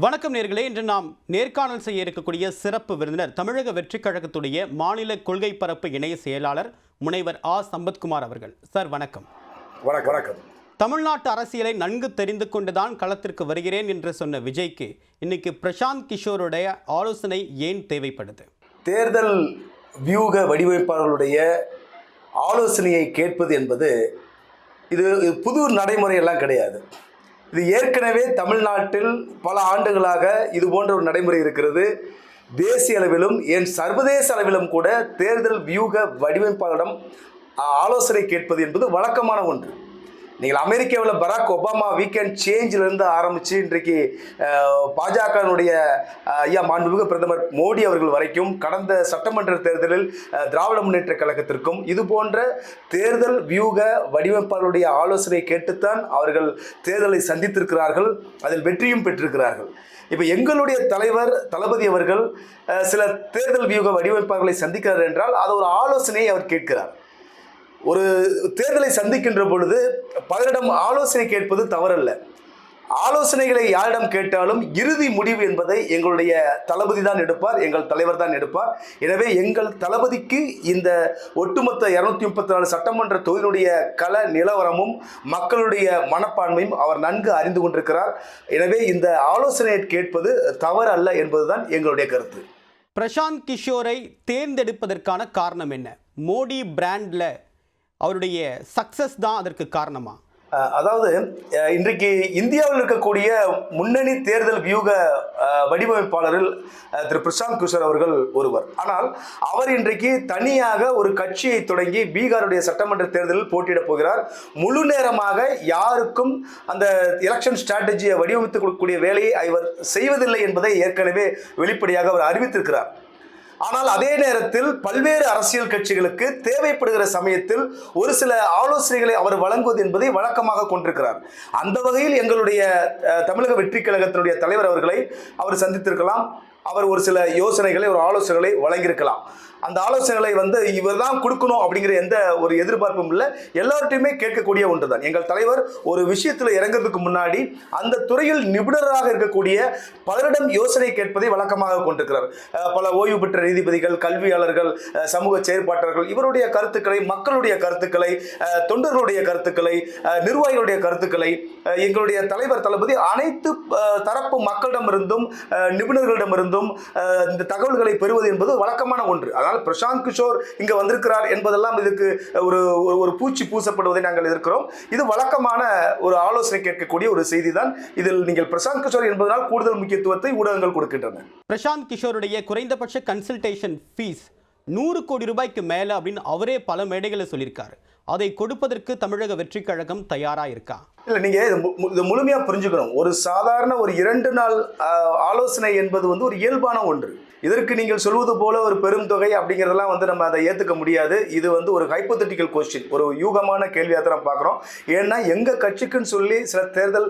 வணக்கம் நேர்களே. இன்று நாம் நேர்காணல் செய்ய இருக்கக்கூடிய சிறப்பு விருந்தினர் தமிழக வெற்றி கழகத்துடைய மாநில கொள்கை பரப்பு இணைய செயலாளர் முனைவர் சம்பத்குமார் அவர்கள். சார் வணக்கம். வணக்கம். தமிழ்நாட்டு அரசியலை நன்கு தெரிந்து கொண்டுதான் களத்திற்கு வருகிறேன் என்று சொன்ன விஜய்க்கு இன்னைக்கு பிரசாந்த் கிஷோருடைய ஆலோசனை ஏன் தேவைப்படுது? தேர்தல் வியூக வடிவமைப்பாளர்களுடைய ஆலோசனையை கேட்பது என்பது இது புது நடைமுறையெல்லாம் கிடையாது. இது ஏற்கனவே தமிழ்நாட்டில் பல ஆண்டுகளாக இது போன்ற ஒரு நடைமுறை இருக்கிறது. தேசிய அளவிலும் ஏன் சர்வதேச அளவிலும் கூட தேர்தல் வியூக வடிவமைப்பாளரிடம் ஆலோசனை கேட்பது என்பது வழக்கமான ஒன்று. நீங்கள் அமெரிக்காவில் பராக் ஒபாமா வீக்கெண்ட் சேஞ்சிலிருந்து ஆரம்பித்து இன்றைக்கு பாஜகனுடைய மாண்புமிகு பிரதமர் மோடி அவர்கள் வரைக்கும் கடந்த சட்டமன்ற தேர்தலில் திராவிட முன்னேற்ற கழகத்திற்கும் இது போன்ற தேர்தல் வியூக வடிவமைப்பாளருடைய ஆலோசனை கேட்டுத்தான் அவர்கள் தேர்தலை சந்தித்திருக்கிறார்கள், அதில் வெற்றியும் பெற்றிருக்கிறார்கள். இப்போ எங்களுடைய தலைவர் தளபதி அவர்கள் சில தேர்தல் வியூக வடிவமைப்பாளர்களை சந்திக்கிறார் என்றால் அது ஒரு ஆலோசனையை அவர் கேட்கிறார். ஒரு தேர்தலை சந்திக்கின்ற பொழுது பலரிடம் ஆலோசனை கேட்பது தவறல்ல. ஆலோசனைகளை யாரிடம் கேட்டாலும் இறுதி முடிவு என்பதை எங்களுடைய தளபதி தான் எடுப்பார், எங்கள் தலைவர் தான் எடுப்பார். எனவே எங்கள் தளபதிக்கு இந்த ஒட்டுமொத்த 234 சட்டமன்ற தொகுதியினுடைய கள நிலவரமும் மக்களுடைய மனப்பான்மையும் அவர் நன்கு அறிந்து கொண்டிருக்கிறார். எனவே இந்த ஆலோசனையை கேட்பது தவறு அல்ல என்பதுதான் எங்களுடைய கருத்து. பிரசாந்த் கிஷோரை தேர்ந்தெடுப்பதற்கான காரணம் என்ன? மோடி பிராண்ட்ல அவருடைய சக்சஸ் தான் அதற்கு காரணமா? அதாவது இன்றைக்கு இந்தியாவில் இருக்கக்கூடிய முன்னணி தேர்தல் வியூக வடிவமைப்பாளரில் திரு பிரசாந்த் கிஷோர் அவர்கள் ஒருவர். ஆனால் அவர் இன்றைக்கு தனியாக ஒரு கட்சியை தொடங்கி பீகாருடைய சட்டமன்ற தேர்தலில் போட்டியிடப் போகிறார். முழு நேரமாக யாருக்கும் அந்த எலெக்ஷன் ஸ்ட்ராட்டஜியை வடிவமைத்துக் கொடுக்கக்கூடிய வேலையை அவர் செய்வதில்லை என்பதை ஏற்கனவே வெளிப்படையாக அவர் அறிவித்திருக்கிறார். ஆனால் அதே நேரத்தில் பல்வேறு அரசியல் கட்சிகளுக்கு தேவைப்படுகிற சமயத்தில் ஒரு சில ஆலோசனைகளை அவர் வழங்குவது என்பதை வழக்கமாக கொண்டிருக்கிறார். அந்த வகையில் எங்களுடைய தமிழக வெற்றி கழகத்தினுடைய தலைவர் அவர்களை அவர் சந்தித்திருக்கலாம். அவர் ஒரு சில யோசனைகளை ஒரு ஆலோசனைகளை வழங்கியிருக்கலாம். அந்த ஆலோசனைகளை இவர் தான் கொடுக்கணும் அப்படிங்கிற எந்த ஒரு எதிர்பார்ப்பும் இல்லை. எல்லார்ட்டையுமே கேட்கக்கூடிய ஒன்று தான். எங்கள் தலைவர் ஒரு விஷயத்தில் இறங்குறதுக்கு முன்னாடி அந்த துறையில் நிபுணராக இருக்கக்கூடிய பலரிடம் யோசனை கேட்பதை வழக்கமாக கொண்டிருக்கிறார். பல ஓய்வு பெற்ற நீதிபதிகள், கல்வியாளர்கள், சமூக செயற்பாட்டாளர்கள் இவருடைய கருத்துக்களை, மக்களுடைய கருத்துக்களை, தொண்டர்களுடைய கருத்துக்களை, நிர்வாகிகளுடைய கருத்துக்களை எங்களுடைய தலைவர் தளபதி அனைத்து தரப்பு மக்களிடமிருந்தும் நிபுணர்களிடமிருந்தும் இந்த தகவல்களை பெறுவது என்பது வழக்கமான ஒன்று. அதனால் பிரசாந்த் கிஷோர் இங்க வந்திருக்கிறார் என்பதெல்லாம் இதுக்கு ஒரு பூச்சி பூசப்படுவதை நாங்கள் எதிர்க்கிறோம். இது வழக்கமான ஒரு ஆலோசனை கேட்கக்கூடிய ஒரு செய்தி தான். இதில் நீங்கள் பிரசாந்த் கிஷோர் என்பதனால் கூடுதல் முக்கியத்துவத்தை ஊடகங்கள் கொடுக்கின்றன. பிரசாந்த் கிஷோருடைய குறைந்தபட்ச கன்சல்டேஷன் ஃபீஸ் 100 கோடி ரூபாய்க்கு மேல அப்படின்னு அவரே பல மேடைகளை சொல்லியிருக்காரு. அதை கொடுப்பதற்கு தமிழக வெற்றி கழகம் தயாரா இருக்கா? இல்லை, நீங்க இது முழுமையா புரிஞ்சுக்கணும். ஒரு சாதாரண ஒரு 2 நாள் ஆலோசனை என்பது ஒரு இயல்பான ஒன்று. இதற்கு நீங்கள் சொல்வது போல ஒரு பெரும் தொகை அப்படிங்கிறதெல்லாம் நம்ம அதை ஏற்றுக்க முடியாது. இது ஒரு ஹைப்போதெட்டிக்கல் கொஸ்டின், ஒரு யூகமான கேள்வியாக தான் பார்க்குறோம். ஏன்னா எங்கள் கட்சிக்குன்னு சொல்லி சில தேர்தல்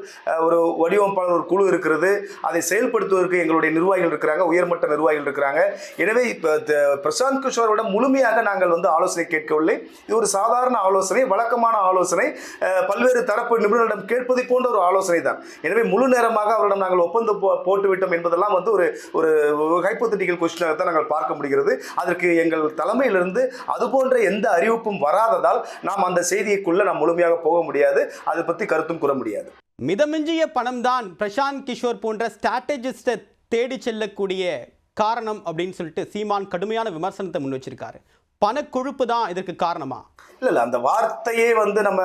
ஒரு வடிவமைப்பாளர் ஒரு குழு இருக்கிறது. அதை செயல்படுத்துவதற்கு எங்களுடைய நிர்வாகிகள் இருக்கிறாங்க, உயர்மட்ட நிர்வாகிகள் இருக்கிறாங்க. எனவே இப்போ பிரசாந்த் கிஷோரோட முழுமையாக நாங்கள் ஆலோசனை கேட்கவில்லை. இது ஒரு சாதாரண ஆலோசனை, வழக்கமான ஆலோசனை, பல்வேறு தரப்பு நிபுணர்களிடம் கேட்பதை போன்ற ஒரு ஆலோசனை தான். எனவே முழு நேரமாக அவரிடம் நாங்கள் ஒப்பந்தம் போட்டுவிட்டோம் என்பதெல்லாம் ஒரு ஹைப்போதெட்டிக்கல் கொஸ்டினாக தான் நாங்கள் பார்க்க முடிகிறது. அதற்கு எங்கள் தலைமையிலிருந்து அது போன்ற எந்த அறிவிப்பும் வராததால் நாம் அந்த செய்திக்குள்ள நாம் முழுமையாக போக முடியாது. அதை பற்றி கருத்தும் கூற முடியாது. மிதமிஞ்சிய பணம் தான் பிரசாந்த் கிஷோர் போன்ற ஸ்ட்ராட்டஜிஸ்டை தேடி செல்லக்கூடிய காரணம் அப்படின்னு சொல்லிட்டு சீமான் கடுமையான விமர்சனத்தை முன் வச்சிருக்காரு. பணக்கொழுப்பு தான் இதற்கு காரணமா? இல்லை, அந்த வார்த்தையே நம்ம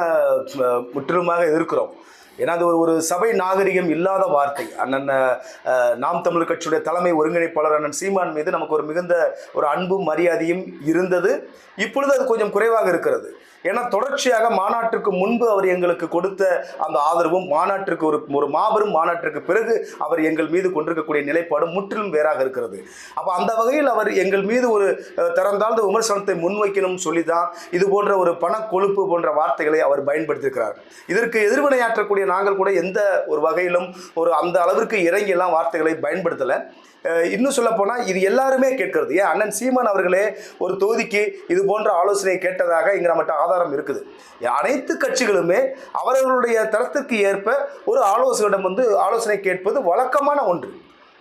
முற்றிலுமாக எதிர்க்கிறோம். ஏன்னா அது ஒரு சபை நாகரிகம் இல்லாத வார்த்தை. அண்ணன் நாம் தமிழர் கட்சியுடைய தலைமை ஒருங்கிணைப்பாளர் அண்ணன் சீமான் மீது நமக்கு ஒரு மிகுந்த ஒரு அன்பும் மரியாதையும் இருந்தது. இப்பொழுது அது கொஞ்சம் குறைவாக இருக்கிறது. ஏன்னா தொடர்ச்சியாக மாநாட்டிற்கு முன்பு அவர் எங்களுக்கு கொடுத்த அந்த ஆதரவும், மாநாட்டிற்கு ஒரு மாபெரும் மாநாட்டிற்கு பிறகு அவர் எங்கள் மீது கொண்டிருக்கக்கூடிய நிலைப்பாடும் முற்றிலும் வேறாக இருக்கிறது. அப்போ அந்த வகையில் அவர் எங்கள் மீது ஒரு திறந்தாழ்ந்த விமர்சனத்தை முன்வைக்கணும் சொல்லி தான் இது போன்ற ஒரு பணக்கொழுப்பு போன்ற வார்த்தைகளை அவர் பயன்படுத்தியிருக்கிறார். இதற்கு எதிர்வினையாற்றக்கூடிய நாங்கள் கூட எந்த ஒரு வகையிலும் அந்த அளவிற்கு இறங்கியெல்லாம் வார்த்தைகளை பயன்படுத்தலை. இன்னும் சொல்ல போனால் இது எல்லாருமே கேட்கறது. ஏன் அண்ணன் சீமான் அவர்களே ஒரு தொகுதிக்கு இது போன்ற ஆலோசனை கேட்டதாக இங்கே நம்மகிட்ட ஆதாரம் இருக்குது. அனைத்து கட்சிகளுமே அவர்களுடைய தரத்திற்கு ஏற்ப ஒரு ஆலோசகரிடம் வந்து ஆலோசனை கேட்பது வழக்கமான ஒன்று.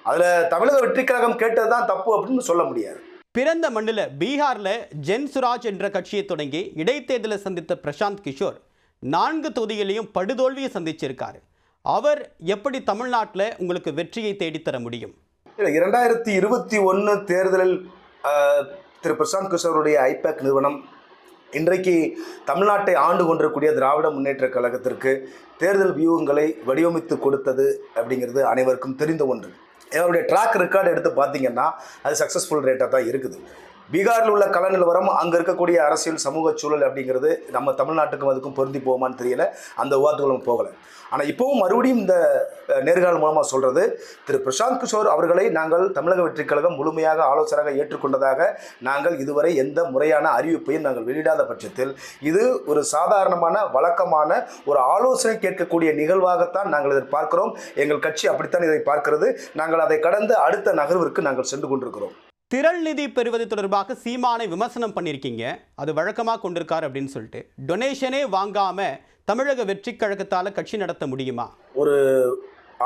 அதுல தமிழக வெற்றி கழகம் கேட்டதுதான் தப்பு அப்படின்னு சொல்ல முடியாது. பிறந்த மண்ணில் பீகாரில் ஜென் சுராஜ் என்ற கட்சியை தொடங்கி இடைத்தேர்தலை சந்தித்த பிரசாந்த் கிஷோர் 4 தொகுதிகளையும் படுதோல்வியை சந்திச்சிருக்காரு. அவர் எப்படி தமிழ்நாட்டில் உங்களுக்கு வெற்றியை தேடித்தர முடியும்? 2021 தேர்தலில் திரு பிரசாந்த் கிஷோருடைய ஐபேக் நிறுவனம் இன்றைக்கு தமிழ்நாட்டை ஆண்டு கொண்டிருக்கக்கூடிய திராவிட முன்னேற்ற கழகத்திற்கு தேர்தல் வியூகங்களை வடிவமைத்து கொடுத்தது அப்படிங்கிறது அனைவருக்கும் தெரிந்த ஒன்று. அவருடைய ட்ராக் ரெக்கார்டு எடுத்து பார்த்தீங்கன்னா அது சக்ஸஸ்ஃபுல் ரேட்டாக தான் இருக்குது. பீகாரில் உள்ள கள நிலவரம், அங்கே இருக்கக்கூடிய அரசியல் சமூக சூழல் அப்படிங்கிறது நம்ம தமிழ்நாட்டுக்கும் அதுக்கும் பொருந்தி போகுமான்னு தெரியல. அந்த விவாதத்துக்கு போகலை. ஆனால் இப்போவும் மறுபடியும் இந்த நேர்காணல் மூலமாக சொல்கிறது, திரு பிரசாந்த் கிஷோர் அவர்களை நாங்கள் தமிழக வெற்றி கழகம் முழுமையாக ஆலோசகராக ஏற்றுக்கொண்டதாக நாங்கள் இதுவரை எந்த முறையான அறிவிப்பையும் நாங்கள் வெளியிடாத பட்சத்தில் இது ஒரு சாதாரணமான வழக்கமான ஒரு ஆலோசனை கேட்கக்கூடிய நிகழ்வாகத்தான் நாங்கள் இதை பார்க்கிறோம். எங்கள் கட்சி அப்படித்தான் இதை பார்க்கிறது. நாங்கள் அதை கடந்து அடுத்த நகர்விற்கு நாங்கள் சென்று கொண்டிருக்கிறோம். திரள் நிதி பெறுவது தொடர்பாக சீமானை விமர்சனம் பண்ணியிருக்கீங்க. அது வழக்கமாக கொண்டிருக்காரு அப்படின்னு சொல்லிட்டு டொனேஷனே வாங்காமல் தமிழக வெற்றி கழகத்தால் கட்சி நடத்த முடியுமா? ஒரு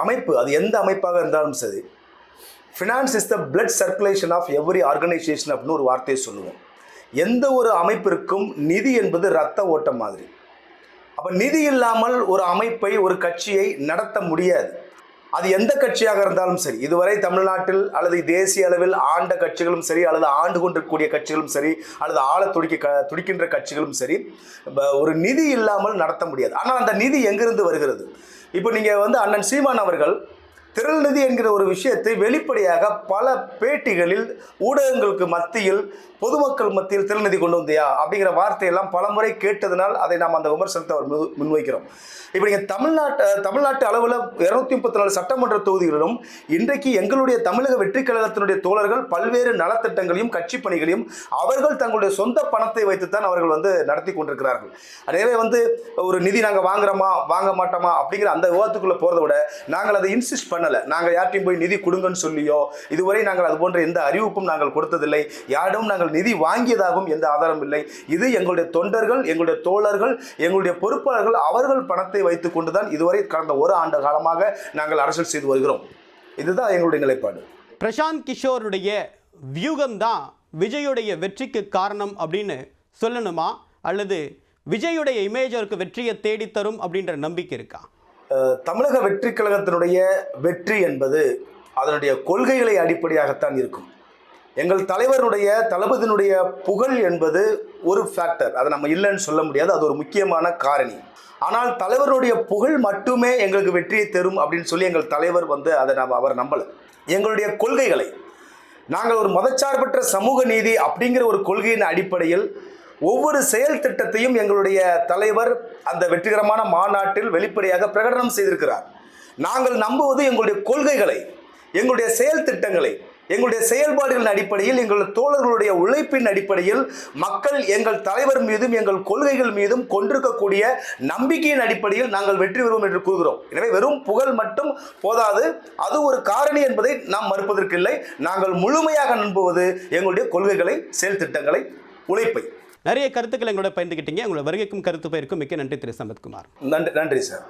அமைப்பு, அது எந்த அமைப்பாக இருந்தாலும் சரி, finance is the blood circulation of every organisation அப்படின்னு ஒரு வார்த்தையை சொல்லுவோம். எந்த ஒரு அமைப்பிற்கும் நிதி என்பது இரத்த ஓட்டம் மாதிரி. அப்போ நிதி இல்லாமல் ஒரு அமைப்பை, ஒரு கட்சியை நடத்த முடியாது. அது எந்த கட்சியாக இருந்தாலும் சரி, இதுவரை தமிழ்நாட்டில் அல்லது தேசிய அளவில் ஆண்ட கட்சிகளும் சரி, அல்லது ஆண்டு கொண்டிருக்கக்கூடிய கட்சிகளும் சரி, அல்லது துடிக்கின்ற கட்சிகளும் சரி, ஒரு நிதி இல்லாமல் நடத்த முடியாது. ஆனால் அந்த நிதி எங்கிருந்து வருகிறது? இப்போ நீங்கள் வந்து அண்ணன் சீமான் அவர்கள் திரள் நிதி என்கிற ஒரு விஷயத்தை வெளிப்படையாக பல பேட்டிகளில் ஊடகங்களுக்கு மத்தியில், பொதுமக்கள் மத்தியில் திரள் நிதி கொண்டு வந்தியா அப்படிங்கிற வார்த்தையெல்லாம் பல முறை கேட்டதனால் அதை நாம் அந்த விமர்சனத்தை அவர் முன்வைக்கிறோம். இப்போ நீங்கள் தமிழ்நாட்டு அளவில் 234 சட்டமன்ற தொகுதிகளிலும் இன்றைக்கு எங்களுடைய தமிழக வெற்றி கழகத்தினுடைய தோழர்கள் பல்வேறு நலத்திட்டங்களையும் கட்சி பணிகளையும் அவர்கள் தங்களுடைய சொந்த பணத்தை வைத்துத்தான் அவர்கள் வந்து நடத்தி கொண்டிருக்கிறார்கள். அதே வந்து ஒரு நிதி நாங்கள் வாங்குறோமா வாங்க மாட்டோமா அப்படிங்கிற அந்த விவாதத்துக்குள்ளே போகிறத விட நாங்கள் அதை இன்சிஸ்ட் பண்ணலை. நாங்கள் யார்ட்டையும் போய் நிதி கொடுங்கன்னு சொல்லியோ இதுவரை நாங்கள் அது போன்ற எந்த அறிவிப்பும் நாங்கள் கொடுத்ததில்லை. யாரிடம் நாங்கள் நிதி வாங்கியதாகவும் எந்த ஆதாரம் இல்லை. இது எங்களுடைய தொண்டர்கள், எங்களுடைய தோழர்கள், எங்களுடைய பொறுப்பாளர்கள் அவர்கள் பணத்தை வைத்துக் கொண்டுதான் இதுவரை கடந்த ஒரு ஆண்டு காலமாக நாங்கள் அரசியல் செய்து வருகிறோம். இதுதான் எங்களுடைய நிலைப்பாடு. பிரசாந்த் கிஷோருடைய வியூகம் தான் விஜயுடைய வெற்றிக்கு காரணம் அப்படின்னு சொல்லணுமா, அல்லது விஜயுடைய இமேஜ் அவருக்கு வெற்றியை தேடித்தரும் அப்படின்ற நம்பிக்கை இருக்கா? தமிழக வெற்றி கழகத்தினுடைய வெற்றி என்பது அதனுடைய கொள்கைகளை அடிப்படையாகத்தான் இருக்கும். எங்கள் தலைவருடைய தளபதியினுடைய புகழ் என்பது ஒரு ஃபேக்டர், அதை நம்ம இல்லைன்னு சொல்ல முடியாது. அது ஒரு முக்கியமான காரணி. ஆனால் தலைவருடைய புகழ் மட்டுமே எங்களுக்கு வெற்றியை தரும் அப்படின்னு சொல்லி எங்கள் தலைவர் வந்து அதை அவர் நம்பலை. எங்களுடைய கொள்கைகளை, நாங்கள் ஒரு மதச்சார்பற்ற சமூக நீதி அப்படிங்கிற ஒரு கொள்கையின் அடிப்படையில் ஒவ்வொரு செயல் திட்டத்தையும் எங்களுடைய தலைவர் அந்த வெற்றிகரமான மாநாட்டில் வெளிப்படையாக பிரகடனம் செய்திருக்கிறார். நாங்கள் நம்புவது எங்களுடைய கொள்கைகளை, எங்களுடைய செயல் திட்டங்களை, எங்களுடைய செயல்பாடுகளின் அடிப்படையில், எங்களுடைய தோழர்களுடைய உழைப்பின் அடிப்படையில், மக்கள் எங்கள் தலைவர் மீதும் எங்கள் கொள்கைகள் மீதும் கொண்டிருக்கக்கூடிய நம்பிக்கையின் அடிப்படையில் நாங்கள் வெற்றி பெறுவோம் என்று கூறுகிறோம். எனவே வெறும் புகழ் மட்டும் போதாது, அது ஒரு காரணி என்பதை நாம் மறுப்பதற்கில்லை. நாங்கள் முழுமையாக நம்புவது எங்களுடைய கொள்கைகளை, செயல் திட்டங்களை, உழைப்பை. நிறைய கருத்துக்களை எங்களோட பகிர்ந்துக்கிட்டீங்க. உங்களோட வருகைக்கும் கருத்து பயிருக்கும் மிக்க நன்றி திரு சம்பத்குமார். நன்றி சார்.